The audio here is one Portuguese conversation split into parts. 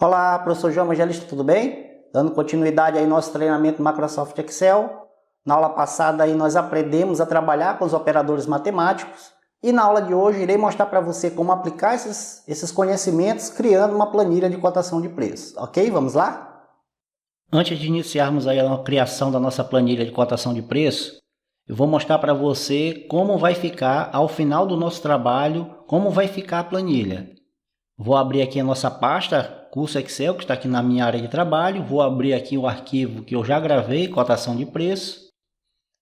Olá, professor João Evangelista, tudo bem? Dando continuidade aí ao nosso treinamento Microsoft Excel. Na aula passada aí nós aprendemos a trabalhar com os operadores matemáticos e na aula de hoje irei mostrar para você como aplicar esses conhecimentos criando uma planilha de cotação de preços, ok? Vamos lá? Antes de iniciarmos aí a criação da nossa planilha de cotação de preço, eu vou mostrar para você como vai ficar ao final do nosso trabalho, como vai ficar a planilha. Vou abrir aqui a nossa pasta Curso Excel, que está aqui na minha área de trabalho. Vou abrir aqui o arquivo que eu já gravei, cotação de preço.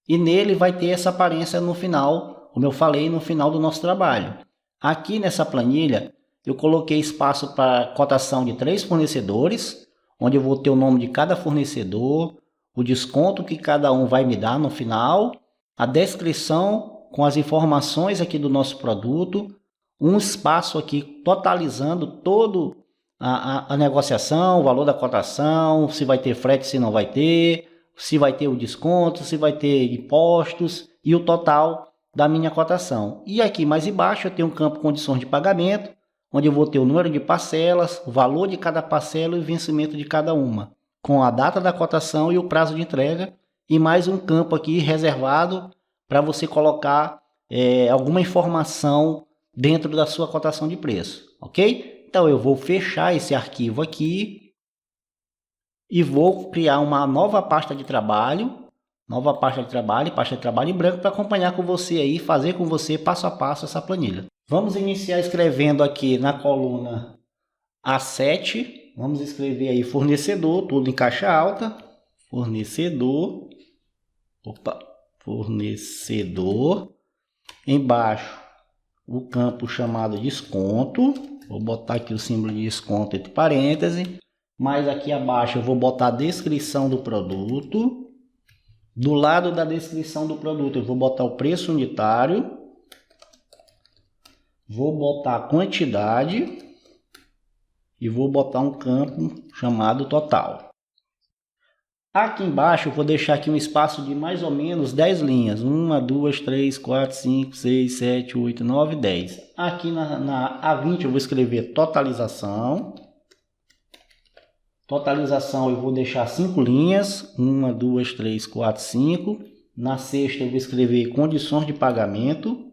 E nele vai ter essa aparência no final, como eu falei, no final do nosso trabalho. Aqui nessa planilha, eu coloquei espaço para cotação de 3 fornecedores, onde eu vou ter o nome de cada fornecedor, o desconto que cada um vai me dar no final, a descrição com as informações aqui do nosso produto, um espaço aqui totalizando todo a negociação, o valor da cotação, se vai ter frete, se não vai ter, se vai ter o desconto, se vai ter impostos e o total da minha cotação. E aqui mais embaixo eu tenho um campo condições de pagamento, onde eu vou ter o número de parcelas, o valor de cada parcela e o vencimento de cada uma, com a data da cotação e o prazo de entrega, e mais um campo aqui reservado para você colocar alguma informação dentro da sua cotação de preço, ok? Então eu vou fechar esse arquivo aqui e vou criar uma nova pasta de trabalho, pasta de trabalho em branco para acompanhar com você aí, fazer com você passo a passo essa planilha. Vamos iniciar escrevendo aqui na coluna A7, vamos escrever aí fornecedor, tudo em caixa alta, fornecedor, embaixo o campo chamado desconto, vou botar aqui o símbolo de desconto entre parênteses, mais aqui abaixo eu vou botar a descrição do produto, do lado da descrição do produto eu vou botar o preço unitário, vou botar a quantidade e vou botar um campo chamado total. Aqui embaixo eu vou deixar aqui um espaço de mais ou menos 10 linhas. 1, 2, 3, 4, 5, 6, 7, 8, 9, 10. Aqui na A20 eu vou escrever totalização. Totalização eu vou deixar 5 linhas. 1, 2, 3, 4, 5. Na sexta eu vou escrever condições de pagamento.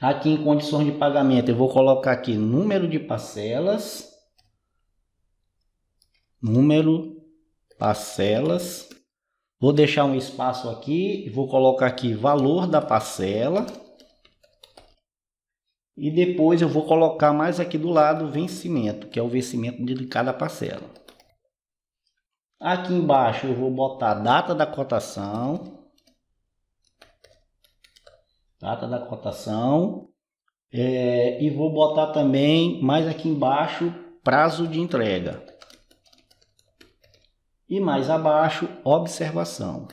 Aqui em condições de pagamento eu vou colocar aqui número de parcelas. Vou deixar um espaço aqui e vou colocar aqui valor da parcela e depois eu vou colocar mais aqui do lado vencimento, que é o vencimento de cada parcela. Aqui embaixo eu vou botar a data da cotação, e vou botar também mais aqui embaixo prazo de entrega. E mais abaixo, observação.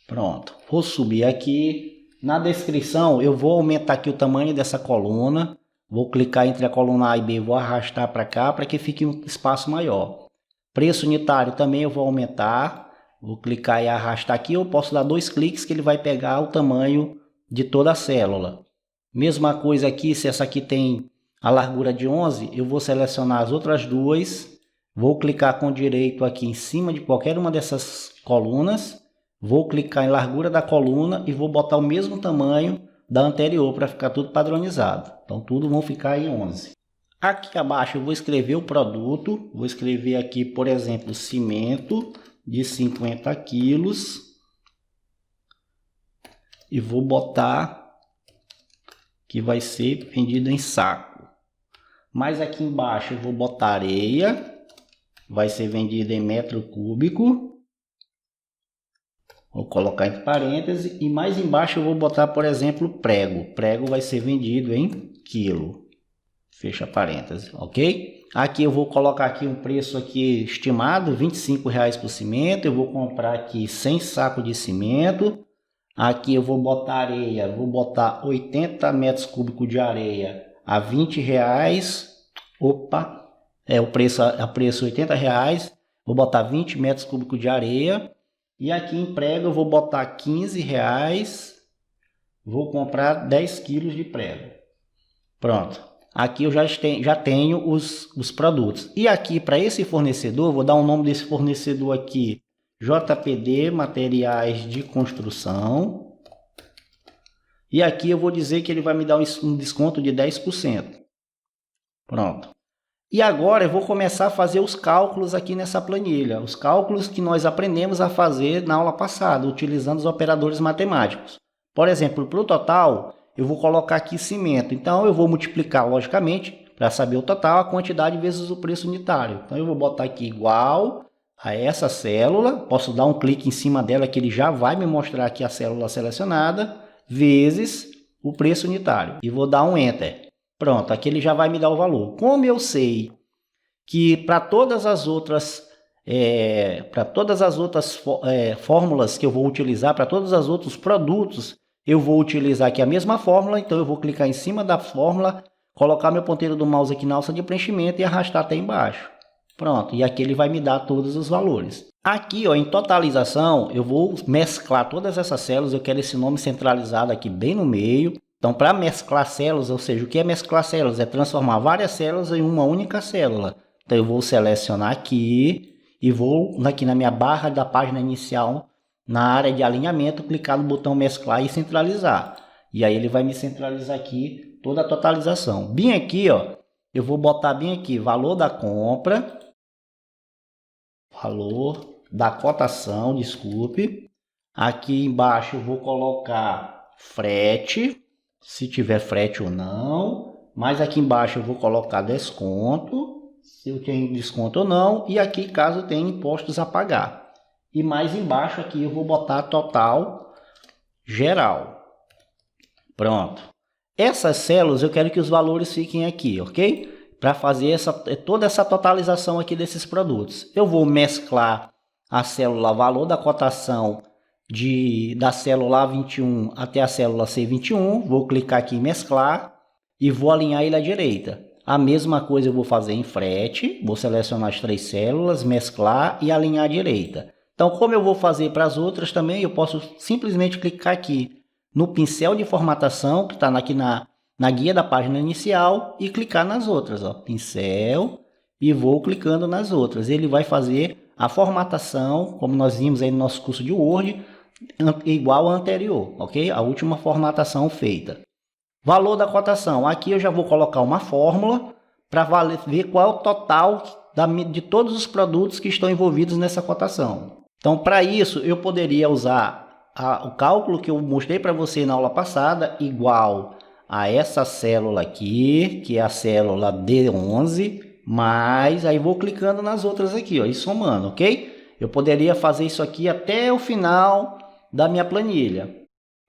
Pronto, vou subir aqui. Na descrição, eu vou aumentar aqui o tamanho dessa coluna. Vou clicar entre a coluna A e B, vou arrastar para cá para que fique um espaço maior. Preço unitário também eu vou aumentar. Vou clicar e arrastar aqui. Eu posso dar 2 cliques que ele vai pegar o tamanho de toda a célula. Mesma coisa aqui, se essa aqui tem a largura de 11, eu vou selecionar as outras duas. Vou clicar com direito aqui em cima de qualquer uma dessas colunas. Vou clicar em largura da coluna e vou botar o mesmo tamanho da anterior para ficar tudo padronizado. Então tudo vão ficar em 11. Aqui abaixo eu vou escrever o produto. Vou escrever aqui, por exemplo, cimento de 50 quilos. E vou botar que vai ser vendido em saco. Mais aqui embaixo eu vou botar areia. Vai ser vendido em metro cúbico. Vou colocar entre parênteses. E mais embaixo eu vou botar, por exemplo, prego. Prego vai ser vendido em quilo. Fecha parênteses, ok? Aqui eu vou colocar aqui um preço aqui estimado, R$ 25,00 por cimento. Eu vou comprar aqui 100 sacos de cimento. Aqui eu vou botar areia. Vou botar 80 metros cúbicos de areia a R$ 20,00. Opa! O preço R$ 80,00, vou botar 20 metros cúbicos de areia. E aqui em prego eu vou botar R$ 15,00, vou comprar 10 quilos de prego. Pronto. Aqui eu já tenho os produtos. E aqui para esse fornecedor, vou dar o nome desse fornecedor aqui, JPD Materiais de Construção. E aqui eu vou dizer que ele vai me dar um desconto de 10%. Pronto. E agora eu vou começar a fazer os cálculos aqui nessa planilha. Os cálculos que nós aprendemos a fazer na aula passada, utilizando os operadores matemáticos. Por exemplo, para o total, eu vou colocar aqui cimento. Então eu vou multiplicar, logicamente, para saber o total, a quantidade vezes o preço unitário. Então eu vou botar aqui igual a essa célula. Posso dar um clique em cima dela que ele já vai me mostrar aqui a célula selecionada, vezes o preço unitário. E vou dar um Enter. Pronto, aqui ele já vai me dar o valor. Como eu sei que para todas as outras fórmulas que eu vou utilizar, para todos os outros produtos, eu vou utilizar aqui a mesma fórmula, então eu vou clicar em cima da fórmula, colocar meu ponteiro do mouse aqui na alça de preenchimento e arrastar até embaixo. Pronto, e aqui ele vai me dar todos os valores. Aqui, ó, em totalização, eu vou mesclar todas essas células, eu quero esse nome centralizado aqui bem no meio. Então, para mesclar células, ou seja, o que é mesclar células? É transformar várias células em uma única célula. Então, eu vou selecionar aqui e vou aqui na minha barra da página inicial, na área de alinhamento, clicar no botão mesclar e centralizar. E aí ele vai me centralizar aqui toda a totalização. Bem aqui, ó, eu vou botar bem aqui valor da compra, valor da cotação, desculpe. Aqui embaixo eu vou colocar frete, se tiver frete ou não. Mas aqui embaixo eu vou colocar desconto, se eu tenho desconto ou não. E aqui caso tenha impostos a pagar. E mais embaixo aqui eu vou botar total geral. Pronto. Essas células eu quero que os valores fiquem aqui, ok? Para fazer toda essa totalização aqui desses produtos. Eu vou mesclar a célula valor da cotação da célula A21 até a célula C21. Vou clicar aqui em mesclar e vou alinhar ele à direita. A mesma coisa eu vou fazer em frete. Vou selecionar as 3 células, mesclar e alinhar à direita. Então, como eu vou fazer para as outras também, eu posso simplesmente clicar aqui no pincel de formatação, que está aqui na guia da página inicial, e clicar nas outras. Ó, pincel, e vou clicando nas outras. Ele vai fazer a formatação, como nós vimos aí no nosso curso de Word, igual à anterior, ok? A última formatação feita. Valor da cotação. Aqui eu já vou colocar uma fórmula para ver qual é o total de todos os produtos que estão envolvidos nessa cotação. Então, para isso, eu poderia usar o cálculo que eu mostrei para você na aula passada, igual a essa célula aqui, que é a célula D11, mas aí vou clicando nas outras aqui, ó, e somando, ok? Eu poderia fazer isso aqui até o final da minha planilha.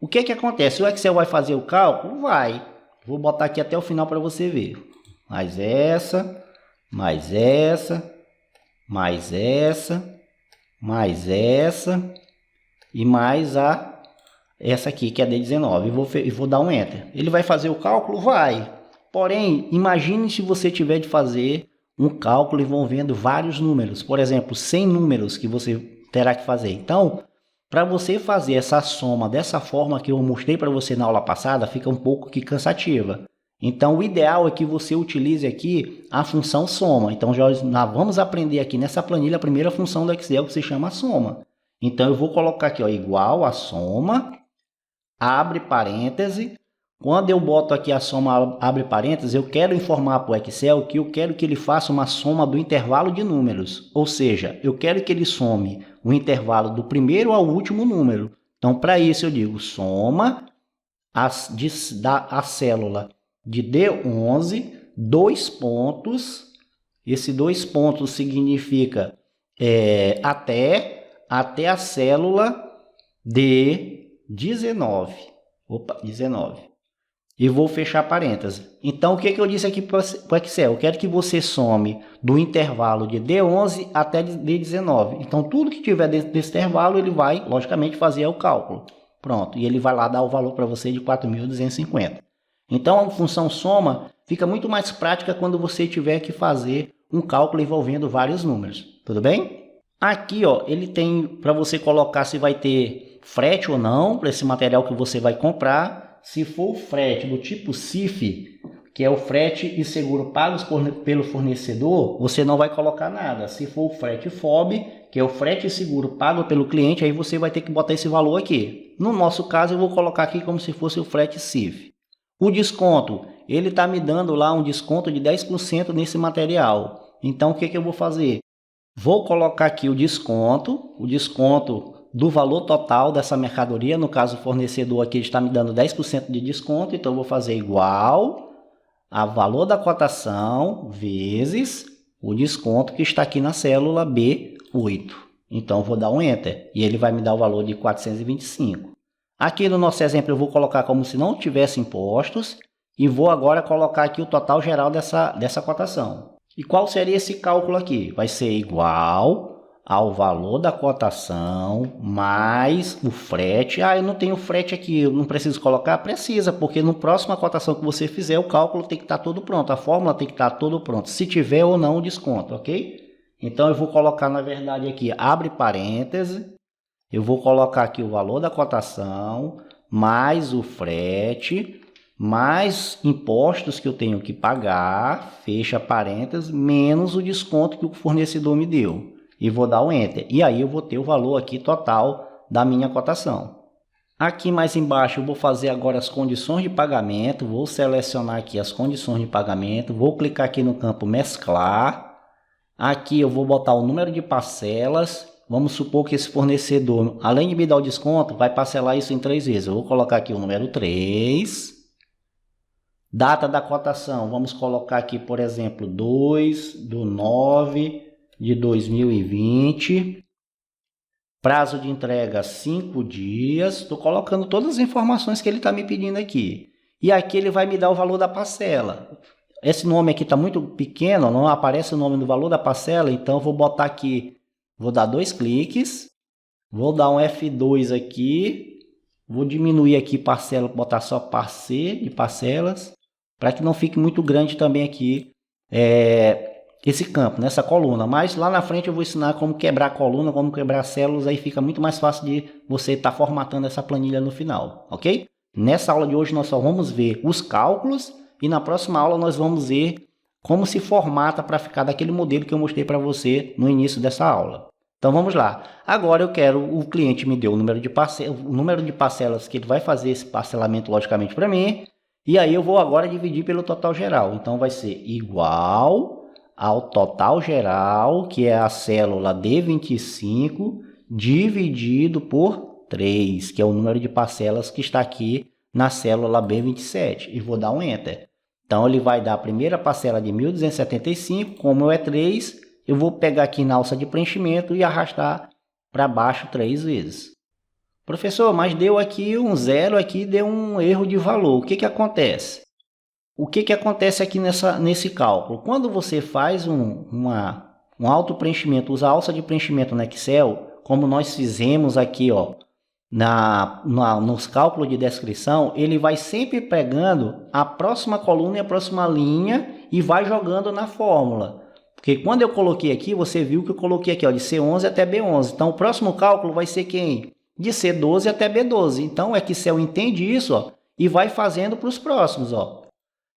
O que que acontece? O Excel vai fazer o cálculo? Vai. Vou botar aqui até o final para você ver. Mais essa, mais essa, mais essa, mais essa e mais essa aqui, que é a D19. E vou dar um Enter. Ele vai fazer o cálculo? Vai. Porém, imagine se você tiver de fazer um cálculo envolvendo vários números. Por exemplo, 100 números que você terá que fazer. Então, para você fazer essa soma dessa forma que eu mostrei para você na aula passada, fica um pouco que cansativa. Então, o ideal é que você utilize aqui a função soma. Então, nós vamos aprender aqui nessa planilha a primeira função do Excel, que se chama soma. Então, eu vou colocar aqui, ó, igual a soma, abre parêntese. Quando eu boto aqui a soma, abre parênteses, eu quero informar para o Excel que eu quero que ele faça uma soma do intervalo de números. Ou seja, eu quero que ele some o intervalo do primeiro ao último número. Então, para isso eu digo soma a célula de D11, 2 pontos. Esse 2 pontos significa até a célula D19. Opa, 19. E vou fechar parênteses. Então, o que eu disse aqui para o Excel? Eu quero que você some do intervalo de D11 até D19. Então, tudo que tiver dentro desse intervalo, ele vai, logicamente, fazer o cálculo. Pronto. E ele vai lá dar o valor para você de 4.250. Então, a função soma fica muito mais prática quando você tiver que fazer um cálculo envolvendo vários números. Tudo bem? Aqui, ó, ele tem para você colocar se vai ter frete ou não para esse material que você vai comprar. Se for frete do tipo CIF, que é o frete e seguro pagos pelo fornecedor, você não vai colocar nada. Se for o frete FOB, que é o frete e seguro pago pelo cliente, aí você vai ter que botar esse valor aqui. No nosso caso, eu vou colocar aqui como se fosse o frete CIF. O desconto, ele está me dando lá um desconto de 10% nesse material. Então, o que eu vou fazer? Vou colocar aqui o desconto do valor total dessa mercadoria. No caso, o fornecedor aqui está me dando 10% de desconto, então eu vou fazer igual a valor da cotação vezes o desconto que está aqui na célula B8. Então, eu vou dar um Enter e ele vai me dar o valor de 425. Aqui no nosso exemplo, eu vou colocar como se não tivesse impostos e vou agora colocar aqui o total geral dessa cotação. E qual seria esse cálculo aqui? Vai ser igual ao valor da cotação mais o frete. Eu não tenho frete aqui, eu não preciso colocar? Precisa, porque no próxima cotação que você fizer, o cálculo tem que estar todo pronto, a fórmula tem que estar todo pronto, se tiver ou não o desconto, ok? Então eu vou colocar, na verdade, aqui, abre parêntese, eu vou colocar aqui o valor da cotação, mais o frete, mais impostos que eu tenho que pagar, fecha parênteses, menos o desconto que o fornecedor me deu. E vou dar o Enter. E aí eu vou ter o valor aqui total da minha cotação. Aqui mais embaixo eu vou fazer agora as condições de pagamento. Vou selecionar aqui as condições de pagamento. Vou clicar aqui no campo mesclar. Aqui eu vou botar o número de parcelas. Vamos supor que esse fornecedor, além de me dar o desconto, vai parcelar isso em 3 vezes. Eu vou colocar aqui o número 3. Data da cotação, vamos colocar aqui, por exemplo, 2/9 de 2020. Prazo de entrega 5 dias. Estou colocando todas as informações que ele está me pedindo aqui. E aqui ele vai me dar o valor da parcela. Esse nome aqui está muito pequeno, não aparece o nome do valor da parcela, então eu vou botar aqui, vou dar 2 cliques, vou dar um F2 aqui, vou diminuir aqui parcela, botar só parceiro de parcelas, para que não fique muito grande também aqui esse campo, nessa coluna. Mas lá na frente eu vou ensinar como quebrar a coluna, como quebrar células, aí fica muito mais fácil de você estar formatando essa planilha no final, ok? Nessa aula de hoje nós só vamos ver os cálculos e na próxima aula nós vamos ver como se formata para ficar daquele modelo que eu mostrei para você no início dessa aula. Então vamos lá. Agora eu quero, o cliente me deu o número de parcelas que ele vai fazer esse parcelamento logicamente para mim. E aí eu vou agora dividir pelo total geral. Então vai ser igual ao total geral, que é a célula D25, dividido por 3, que é o número de parcelas que está aqui na célula B27. E vou dar um Enter. Então ele vai dar a primeira parcela de 1.275, como é 3, eu vou pegar aqui na alça de preenchimento e arrastar para baixo 3 vezes. Professor, mas deu aqui um 0, aqui deu um erro de valor. O que que acontece? O que que acontece aqui nesse cálculo? Quando você faz um auto-preenchimento, usa a alça de preenchimento no Excel, como nós fizemos aqui, ó, nos cálculos de descrição, ele vai sempre pegando a próxima coluna e a próxima linha e vai jogando na fórmula. Porque quando eu coloquei aqui, você viu que eu coloquei aqui, ó, de C11 até B11. Então, o próximo cálculo vai ser quem? De C12 até B12. Então, o Excel entende isso, ó, e vai fazendo para os próximos, ó.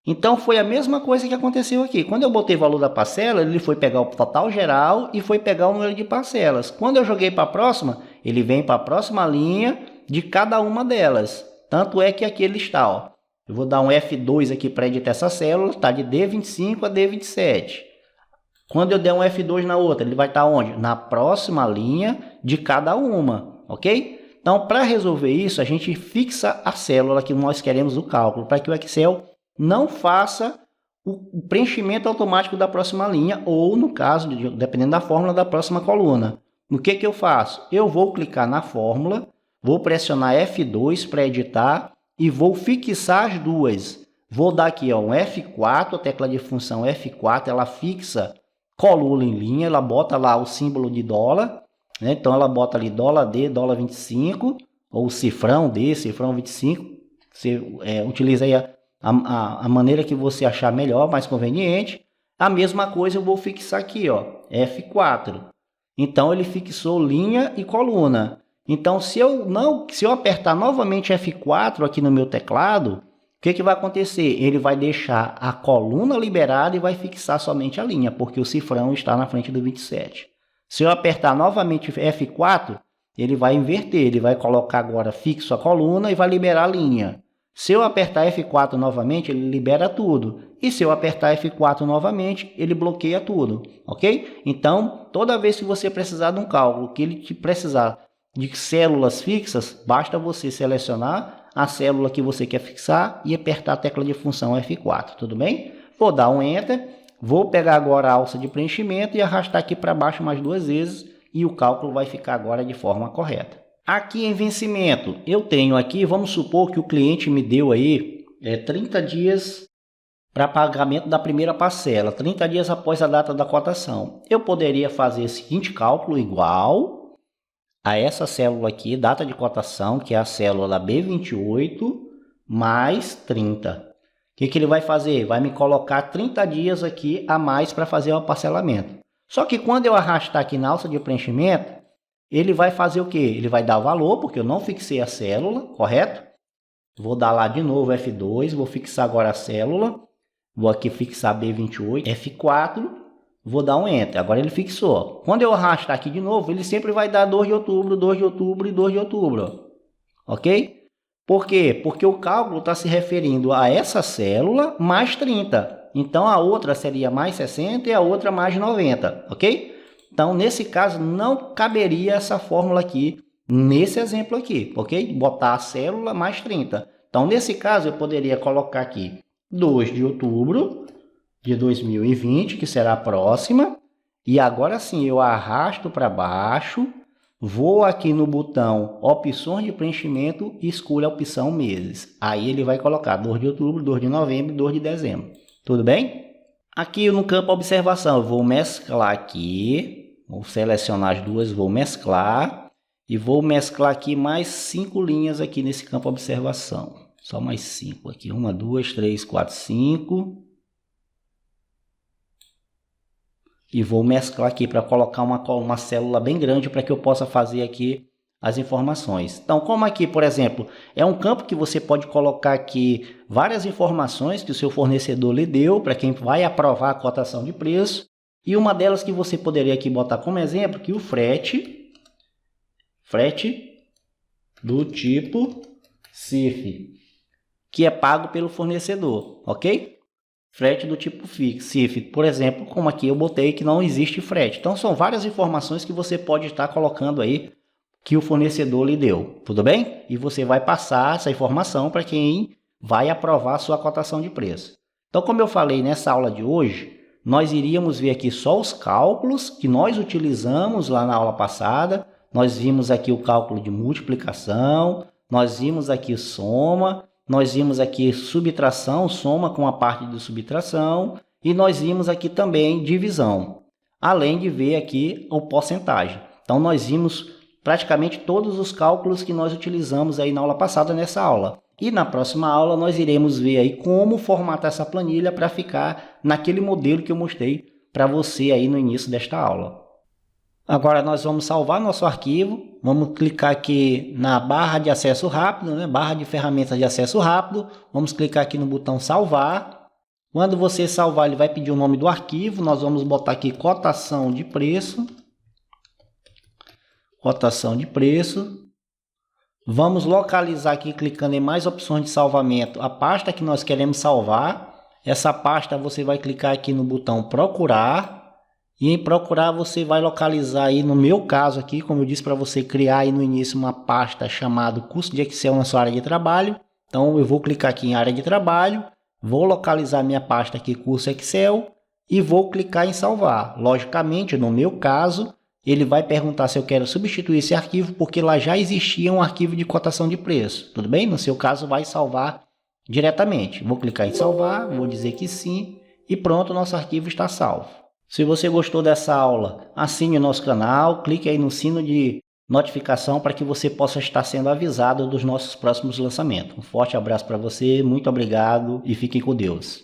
Então, foi a mesma coisa que aconteceu aqui. Quando eu botei o valor da parcela, ele foi pegar o total geral e foi pegar o número de parcelas. Quando eu joguei para a próxima, ele vem para a próxima linha de cada uma delas. Tanto é que aqui ele está, ó. Eu vou dar um F2 aqui para editar essa célula, está de D25 a D27. Quando eu der um F2 na outra, ele vai estar onde? Na próxima linha de cada uma, ok? Então, para resolver isso, a gente fixa a célula que nós queremos do cálculo, para que o Excel não faça o preenchimento automático da próxima linha, ou no caso, dependendo da fórmula, da próxima coluna. O que que eu faço? Eu vou clicar na fórmula, vou pressionar F2 para editar e vou fixar as duas. Vou dar aqui, ó, um F4, a tecla de função F4, ela fixa coluna em linha, ela bota lá o símbolo de dólar, né? Então ela bota ali dólar D, dólar 25, ou cifrão D, cifrão 25. Você utiliza aí a maneira que você achar melhor, mais conveniente. A mesma coisa eu vou fixar aqui, ó, F4. Então ele fixou linha e coluna. Então se eu apertar novamente F4 aqui no meu teclado, que vai acontecer? Ele vai deixar a coluna liberada e vai fixar somente a linha, porque o cifrão está na frente do 27. Se eu apertar novamente F4, ele vai inverter, ele vai colocar agora fixo a coluna e vai liberar a linha. Se eu apertar F4 novamente, ele libera tudo. E se eu apertar F4 novamente, ele bloqueia tudo, ok? Então, toda vez que você precisar de um cálculo, que ele te precisar de células fixas, basta você selecionar a célula que você quer fixar e apertar a tecla de função F4, tudo bem? Vou dar um Enter, vou pegar agora a alça de preenchimento e arrastar aqui para baixo mais 2 vezes e o cálculo vai ficar agora de forma correta. Aqui em vencimento, eu tenho aqui, vamos supor que o cliente me deu aí 30 dias para pagamento da primeira parcela, 30 dias após a data da cotação. Eu poderia fazer o seguinte cálculo igual a essa célula aqui, data de cotação, que é a célula B28, mais 30. O que ele vai fazer? Vai me colocar 30 dias aqui a mais para fazer o parcelamento. Só que quando eu arrastar aqui na alça de preenchimento, ele vai fazer o quê? Ele vai dar valor, porque eu não fixei a célula, correto? Vou dar lá de novo F2, vou fixar agora a célula. Vou aqui fixar B28, F4, vou dar um Enter. Agora ele fixou. Quando eu arrastar aqui de novo, ele sempre vai dar 2 de outubro, 2 de outubro e 2 de outubro. Ok? Por quê? Porque o cálculo está se referindo a essa célula mais 30. Então, a outra seria mais 60 e a outra mais 90. Ok? Então, nesse caso, não caberia essa fórmula aqui, nesse exemplo aqui, ok? Botar a célula mais 30. Então, nesse caso, eu poderia colocar aqui 2 de outubro de 2020, que será a próxima. E agora sim, eu arrasto para baixo, vou aqui no botão Opções de Preenchimento e escolho a opção Meses. Aí ele vai colocar 2 de outubro, 2 de novembro e 2 de dezembro. Tudo bem? Aqui no campo Observação, eu vou mesclar aqui. Vou selecionar as duas, vou mesclar e vou mesclar aqui mais 5 linhas aqui nesse campo observação. Só mais 5 aqui, 1, 2, 3, 4, 5. E vou mesclar aqui para colocar uma célula bem grande para que eu possa fazer aqui as informações. Então, como aqui, por exemplo, é um campo que você pode colocar aqui várias informações que o seu fornecedor lhe deu para quem vai aprovar a cotação de preço. E uma delas que você poderia aqui botar como exemplo, que o frete do tipo CIF, que é pago pelo fornecedor, ok? Frete do tipo CIF, por exemplo, como aqui eu botei que não existe frete. Então, são várias informações que você pode estar colocando aí que o fornecedor lhe deu, tudo bem? E você vai passar essa informação para quem vai aprovar a sua cotação de preço. Então, como eu falei nessa aula de hoje, nós iríamos ver aqui só os cálculos que nós utilizamos lá na aula passada. Nós vimos aqui o cálculo de multiplicação, nós vimos aqui soma, nós vimos aqui subtração, soma com a parte de subtração, e nós vimos aqui também divisão, além de ver aqui o porcentagem. Então, nós vimos praticamente todos os cálculos que nós utilizamos aí na aula passada nessa aula. E na próxima aula nós iremos ver aí como formatar essa planilha para ficar naquele modelo que eu mostrei para você aí no início desta aula. Agora nós vamos salvar nosso arquivo, vamos clicar aqui na barra de acesso rápido, né? Barra de ferramentas de acesso rápido, vamos clicar aqui no botão salvar. Quando você salvar, ele vai pedir o nome do arquivo, nós vamos botar aqui cotação de preço. Cotação de preço. Vamos localizar aqui, clicando em mais opções de salvamento, a pasta que nós queremos salvar. Essa pasta você vai clicar aqui no botão procurar. E em procurar você vai localizar aí, no meu caso aqui, como eu disse para você, criar aí no início uma pasta chamada curso de Excel na sua área de trabalho. Então eu vou clicar aqui em área de trabalho, vou localizar minha pasta aqui, curso Excel, e vou clicar em salvar. Logicamente, no meu caso, ele vai perguntar se eu quero substituir esse arquivo, porque lá já existia um arquivo de cotação de preço. Tudo bem? No seu caso, vai salvar diretamente. Vou clicar em salvar, vou dizer que sim, e pronto, nosso arquivo está salvo. Se você gostou dessa aula, assine o nosso canal, clique aí no sino de notificação para que você possa estar sendo avisado dos nossos próximos lançamentos. Um forte abraço para você, muito obrigado e fique com Deus.